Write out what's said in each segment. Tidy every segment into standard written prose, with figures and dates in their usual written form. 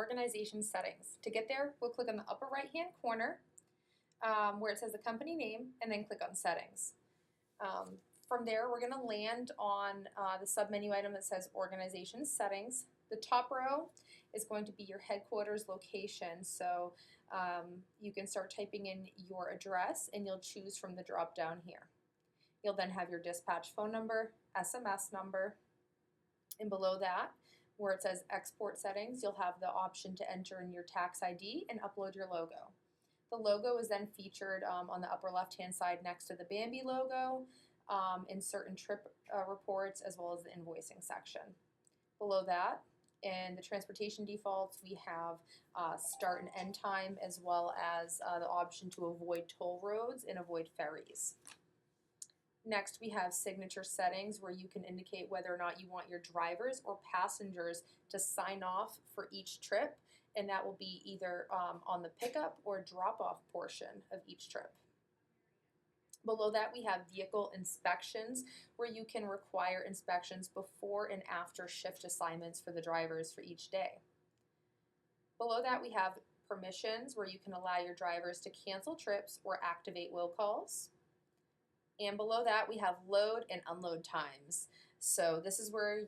Organization settings. To get there, we'll click on the upper right hand corner where it says the company name and then click on settings. From there, we're going to land on the submenu item that says organization settings. The top row is going to be your headquarters location, so you can start typing in your address and you'll choose from the drop down here. You'll then have your dispatch phone number, SMS number, and below that, where it says export settings, you'll have the option to enter in your tax ID and upload your logo. The logo is then featured on the upper left hand side next to the Bambi logo in certain trip reports as well as the invoicing section. Below that, in the transportation defaults, we have start and end time as well as the option to avoid toll roads and avoid ferries. Next, we have signature settings where you can indicate whether or not you want your drivers or passengers to sign off for each trip, and that will be either on the pickup or drop-off portion of each trip. Below that, we have vehicle inspections where you can require inspections before and after shift assignments for the drivers for each day. Below that, we have permissions where you can allow your drivers to cancel trips or activate will calls. And below that, we have load and unload times. So this is where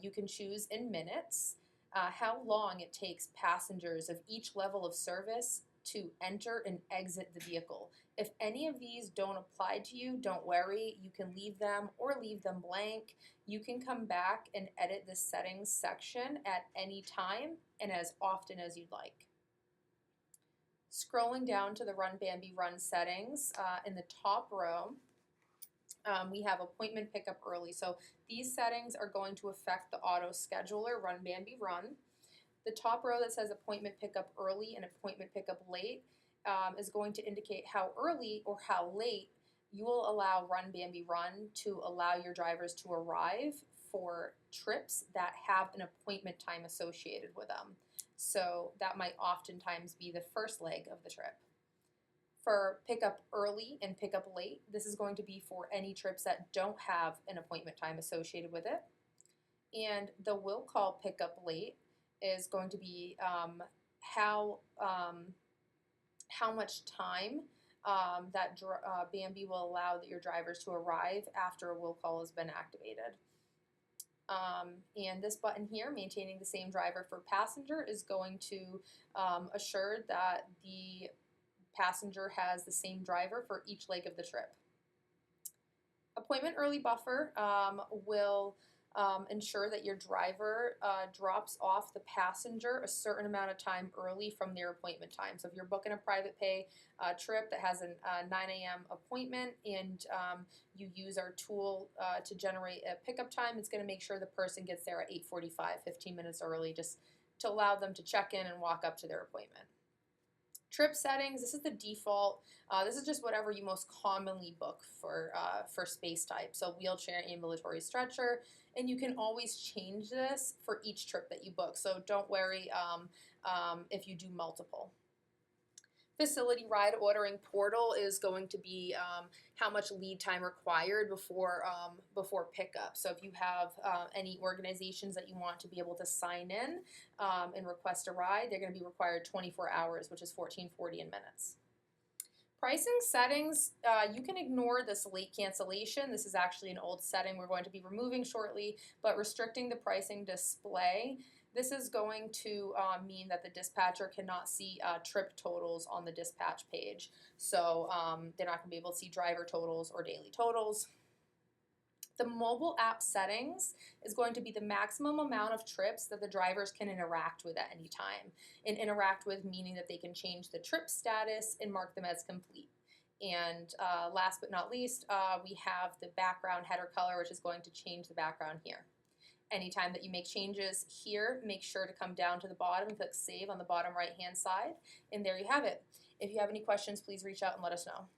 you can choose in minutes how long it takes passengers of each level of service to enter and exit the vehicle. If any of these don't apply to you, don't worry. You can leave them or leave them blank. You can come back and edit the settings section at any time and as often as you'd like. Scrolling down to the Run Bambi Run settings, in the top row, we have appointment pickup early. So these settings are going to affect the auto scheduler Run Bambi Run. The top row that says appointment pickup early and appointment pickup late is going to indicate how early or how late you will allow Run Bambi Run to allow your drivers to arrive for trips that have an appointment time associated with them. So that might oftentimes be the first leg of the trip. For pickup early and pickup late, this is going to be for any trips that don't have an appointment time associated with it. And the will call pickup late is going to be how much time that Bambi will allow your drivers to arrive after a will call has been activated. And this button here, maintaining the same driver for passenger, is going to assure that the passenger has the same driver for each leg of the trip. Appointment early buffer will ensure that your driver drops off the passenger a certain amount of time early from their appointment time. So if you're booking a private pay trip that has a 9 a.m. appointment and you use our tool to generate a pickup time, it's going to make sure the person gets there at 8:45, 15 minutes early, just to allow them to check in and walk up to their appointment. Trip settings, this is the default. This is just whatever you most commonly book for space type. So wheelchair, ambulatory, stretcher, and you can always change this for each trip that you book. So don't worry if you do multiple. Facility ride ordering portal is going to be how much lead time required before pickup. So if you have any organizations that you want to be able to sign in and request a ride, they're going to be required 24 hours, which is 1440 in minutes. Pricing settings, you can ignore this late cancellation. This is actually an old setting we're going to be removing shortly, but restricting the pricing display. This is going to mean that the dispatcher cannot see trip totals on the dispatch page. So they're not going to be able to see driver totals or daily totals. The mobile app settings is going to be the maximum amount of trips that the drivers can interact with at any time. And interact with meaning that they can change the trip status and mark them as complete. And last but not least, we have the background header color, which is going to change the background here. Anytime that you make changes here, make sure to come down to the bottom and click Save on the bottom right-hand side. And there you have it. If you have any questions, please reach out and let us know.